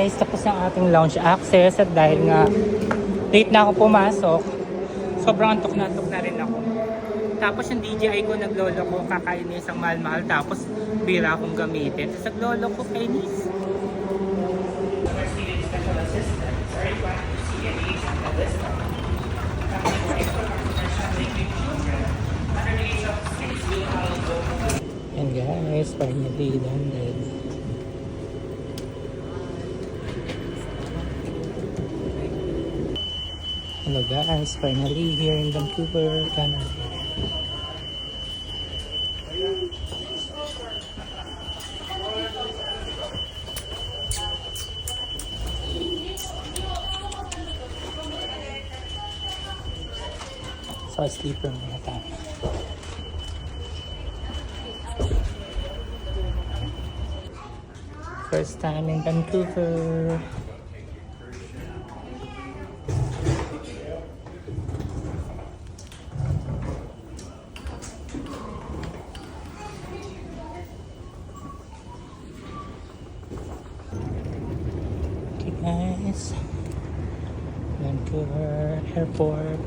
Guys, tapos ang ating lounge access at dahil nga late na ako pumasok, sobrang antok na rin ako. Tapos yung DJI ko naglolo ko, kakainis ang mahal-mahal, tapos bira akong gamitin. Tapos naglolo ko, kainis. And guys, finally landed. Hello guys, finally here in Vancouver, Canada. So sleeper muna tayo. First time in Vancouver. Okay guys, Vancouver Airport.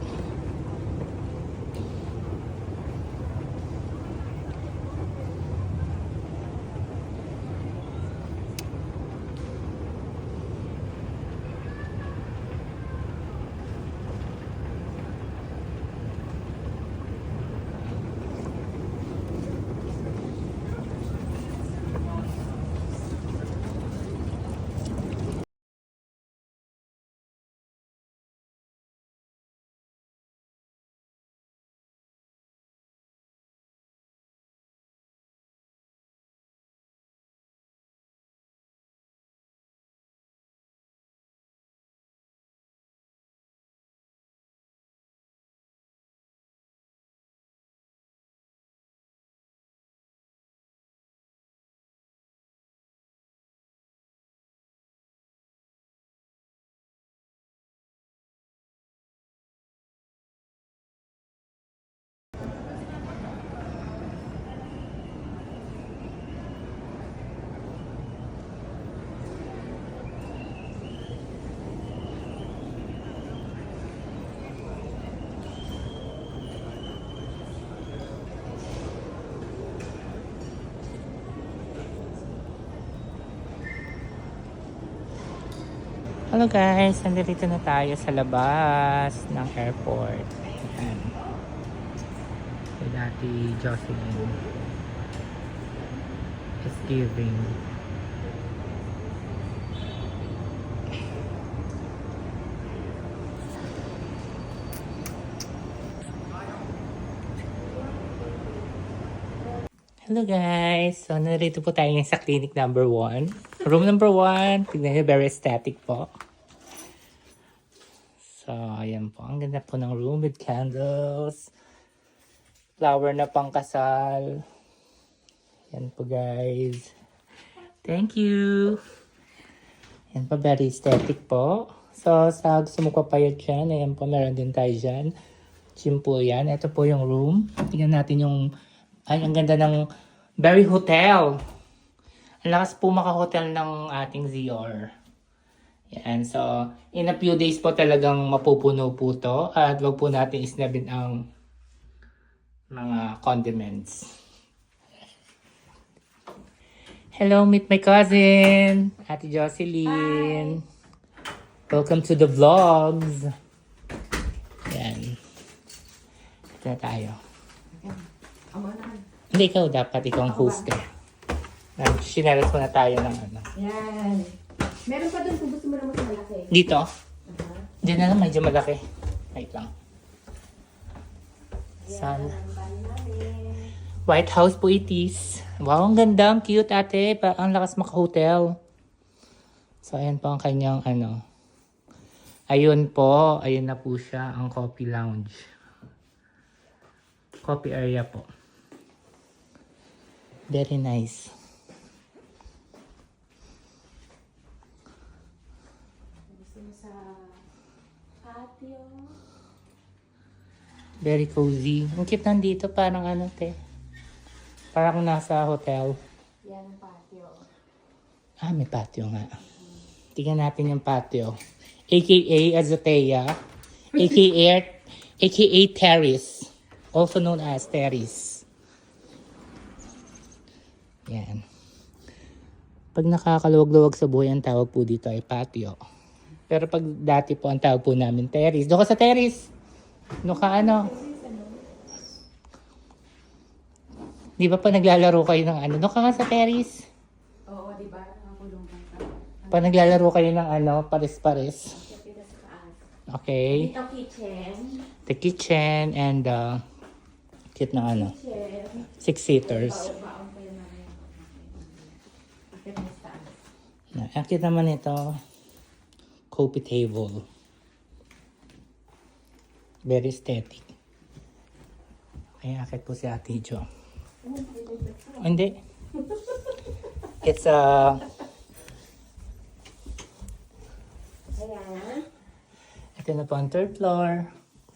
Hello guys, nandito na tayo sa labas ng airport. Ayan. Si Dati Jocelyn is giving. Hello guys! So, narito po tayo sa clinic number 1. Room number 1. Tignan nyo, very aesthetic po. So, ayan po. Ang ganda po ng room with candles. Flower na pangkasal. Ayan po guys. Thank you! Ayan po, very aesthetic po. So, sa gusto mo papayat dyan, ayan po, meron din tayo dyan. Gym po yan. Ito po yung room. Tignan natin yung... Ay, ang ganda ng Berry Hotel. Ang lakas po maka-hotel ng ating ZR. Yan. So, in a few days po talagang mapupuno po to. At wag po natin isnabin ang mga condiments. Hello, meet my cousin, Ate Jocelyn. Hi. Welcome to the vlogs. Yan. Ito na tayo. Hindi, ikaw dapat, ikaw ang host ka. Sinelas mo na tayo ng ano. Yan. Meron pa doon kung gusto mo naman malaki. Dito? Diyan na lang, medyo malaki. Wait lang. Sana. White House po it is. Wow, ang ganda. Ang cute ate. Ang lakas maka-hotel. So, ayan po ang kanyang ano. Ayun po. Ayun na po siya. Ang coffee lounge. Coffee area po. Very nice. Very cozy. Ang cute nandito. Parang ano te. Parang nasa hotel. Yan ang patio. Ah, may patio nga. Tingnan natin yung patio. AKA Azotea. AKA Terrace. Also known as Terrace. Yan. Pag nakakaluwag-luwag sa buhay, ang tawag po dito ay patio. Pero pag dati po, ang tawag po namin terrace. Doon ka sa terrace. Doon ka ano. Di ba pa naglalaro kayo ng ano? Doon ka nga sa terrace. Oo, di ba? Nakakulong ka. Pa naglalaro kayo ng ano, pares-pares. Dito sa taas. Okay. Dito kitchen. The kitchen and the kit ng ano. Kitchen. 6-seaters. Baon pa yun namin. Akit na sa taas. Ang kit naman ito. Coffee table. Very aesthetic. Ay, akit po si Ate Jo. Hindi. It's a... Ayan. Ito na po ang third floor.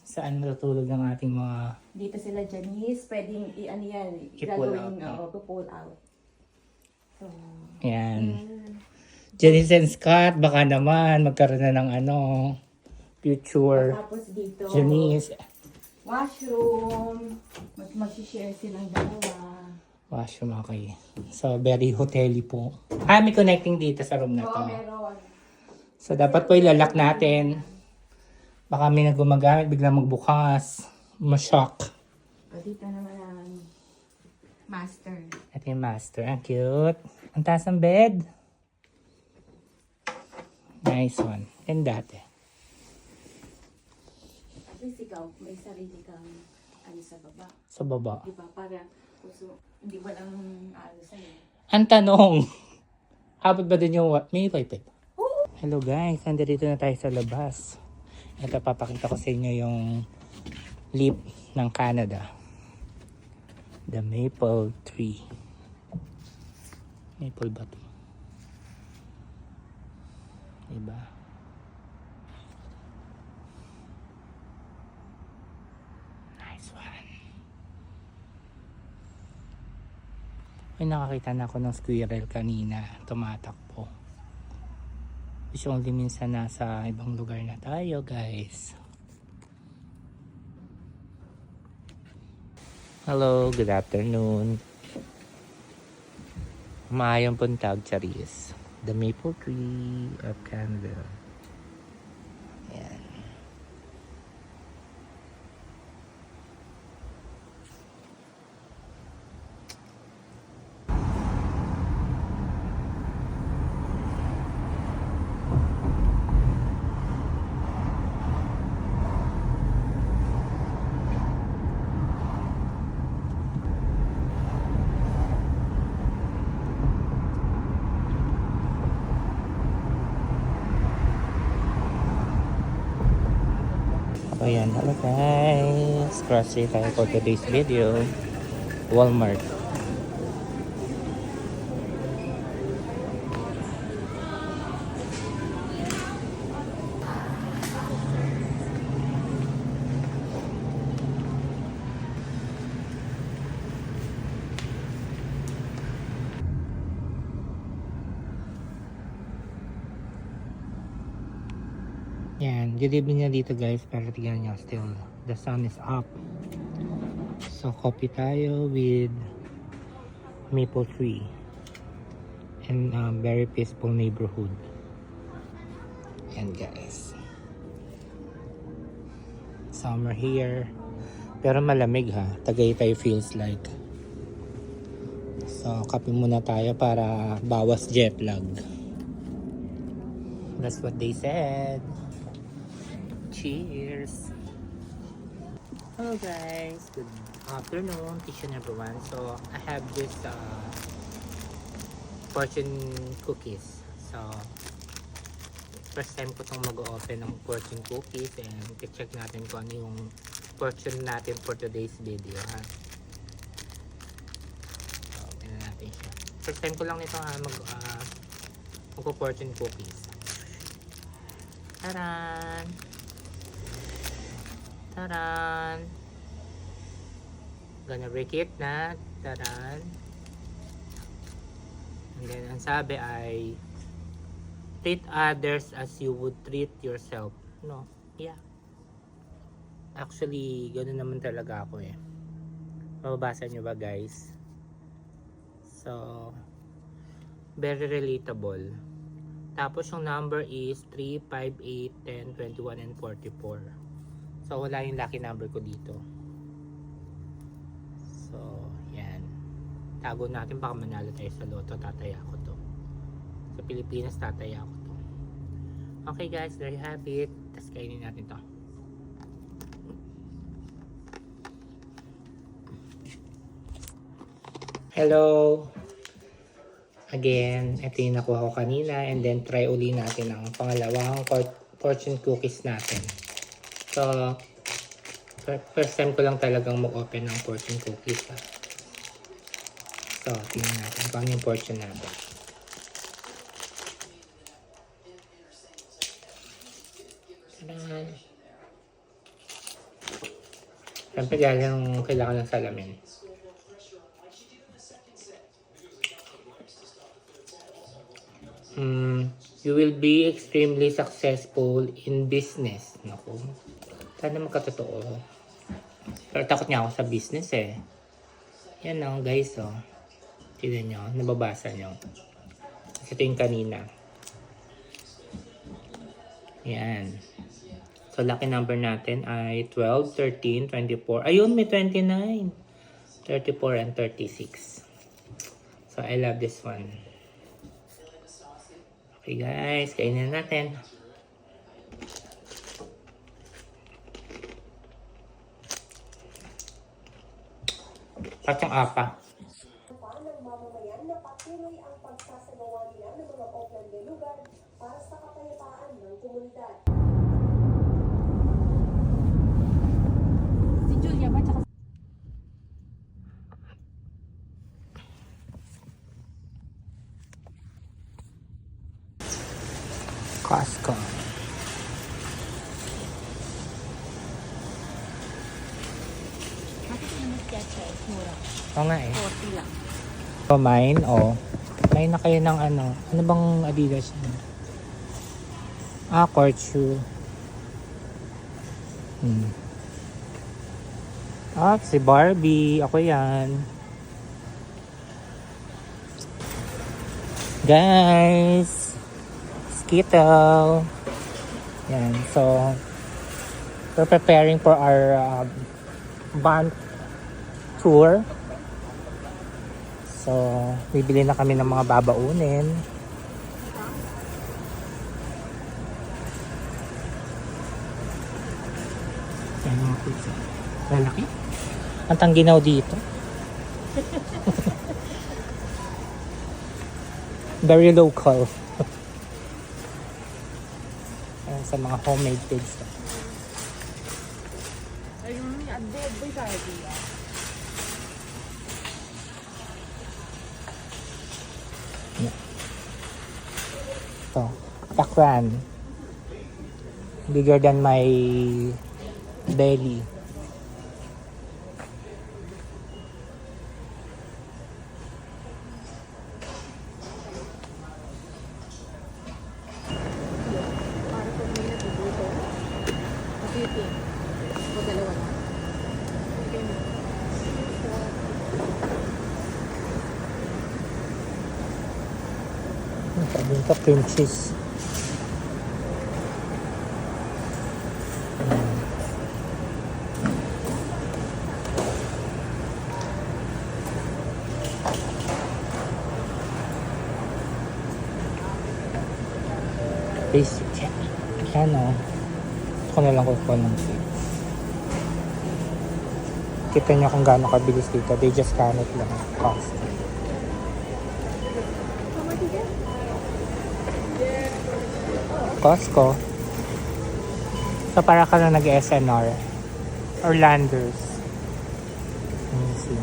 Saan natutulog ng ating mga... Dito sila Janice. Pwedeng i-ano yan. I-pull Gagawin, out. pull out. So, Yan. Janice and Scott, baka naman magkaroon na ng ano, future tapos dito, Janice. washroom. Mag-share silang dalawa. Washroom, okay. So, very hotel-y po. May connecting dito sa room na to. Oo, meron. So, dapat po ilalak natin. Baka may naggumagamit, biglang magbukas. Ma-shock. O, dito naman ang master. Ito yung master. Ang cute. Ang taas ng bed. Nice one. And dati. At least ikaw, may sarili kang ano sa baba. Sa baba. Diba? Para puso, hindi mo lang ano sa'yo. Ang tanong, habot ba din yung may wifi? Hello guys, nandito na tayo sa labas. Ito, papakita ko sa inyo yung leaf ng Canada. The maple tree. Maple ba ito? Diba? Nice one. May nakakita na ako ng squirrel kanina. Tumatakbo. Which only minsan nasa ibang lugar na tayo, guys. Hello, good afternoon. Maayong puntag, Charis. The maple tree of Canada. Ayan. So yan, hello guys. Grocery tayo for today's video. Walmart. Yan, good evening na dito guys, pero tignan nyo still, the sun is up. So, coffee tayo with maple tree and very peaceful neighborhood. Yan guys. Summer here, pero malamig ha, Tagaytay feels like. So, kape muna tayo para bawas jet lag. That's what they said. Cheers! Hello guys, good afternoon, each and everyone. So I have this fortune cookies. So first time ko itong mag-open ng fortune cookies and check natin kung ano yung fortune natin for today's video ha. So tingnan natin siya. First time ko lang nito mag-fortune cookies. Taran! Taran! Gonna break it na. Taran! And then, ang sabi ay treat others as you would treat yourself. No? Yeah. Actually, ganoon naman talaga ako eh. Mababasa nyo ba guys? So, very relatable. Tapos yung number is 3, 5, 8, 10, 21, and 44. So, wala yung lucky number ko dito. So, yan. Tago natin, baka manalo tayo sa loto. Tataya ko to. Sa Pilipinas, tataya ko to. Okay guys, there you have it. Tapos kainin natin to. Hello! Again, ito yung nakuha ko kanina. And then, try uli natin ang pangalawang fortune cookies natin. So, first time ko lang talagang mag-open ng fortune cookies. Ha? So, tingnan natin paano yung fortune natin. Tadaan! Siyempre, galing kailangan ng salamin. You will be extremely successful in business. Naku. Sana magkatotoo. Pero takot niya ako sa business eh. Yan o guys o. Tignan nyo. Nababasa nyo. Kasi ito yung kanina. Yan. So lucky number natin ay 12, 13, 24. Ayun, may 29. 34 and 36. So I love this one. Okay guys, kainin natin. Patong apa. ng mamamayan na patuloy ang pagsasagawa nila ng mga oplan de lugar para sa kapayapaan ng komunidad. Si Julia ba? Tsaka Costco. bakit yung mas sketches? Mura. Oo nga eh. 40 lang. So mine, oh. Mine na kayo ng ano. Ano bang Adidas yun? Court shoe. Si Barbie. Ako yan. Guys. Skittle. Yan. So, we're preparing for our van tour. So, bibili na kami ng mga babaunin. Yan mga pizza. Lalaki. Ang tangginaw dito. Very local. Ayan, sa mga homemade pizza. Ayun, adobo tayo diya. Ito, pakwan. Bigger than my belly. Para pag may natututo. Kasi o dalawa lang. Sabi nito, cream cheese. Basic yan. Yan o. Ako na lang kukuha ng cake. Kita nyo kung gaano kabilis dito. They just scan it lang. Cost. Costco. So para ka na nag-SNR or Landers. Let me see.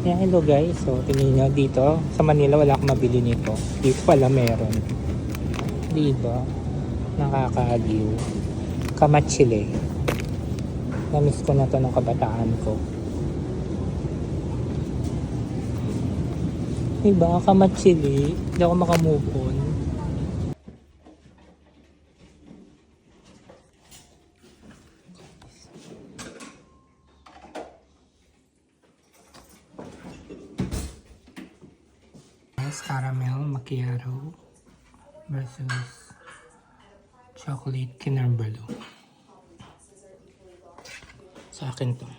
Yeah, hello guys. So tingnan nyo dito. Sa Manila wala akong mabili nito. Dito pala meron. Diba? Nakakaaliw. Kamachile. Namiss ko na to ng kabataan ko. Diba? Kamachili. Hindi ako makamove on. Caramel macchiato versus chocolate Kinder Bueno. Sa akin to.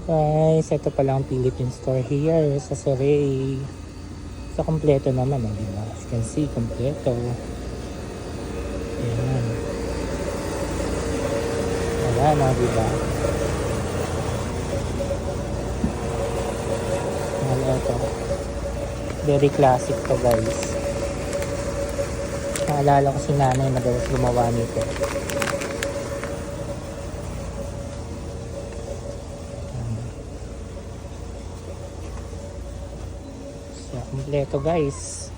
Guys, ito pala ang Philippine store here sa Surrey. So, kompleto naman, diba? As you can see, kompleto. Ayan. Ayan, diba? Ayan, ito. Very classic to, guys. Naalala ko si nanay na daw gumawa nito. So, kompleto, guys.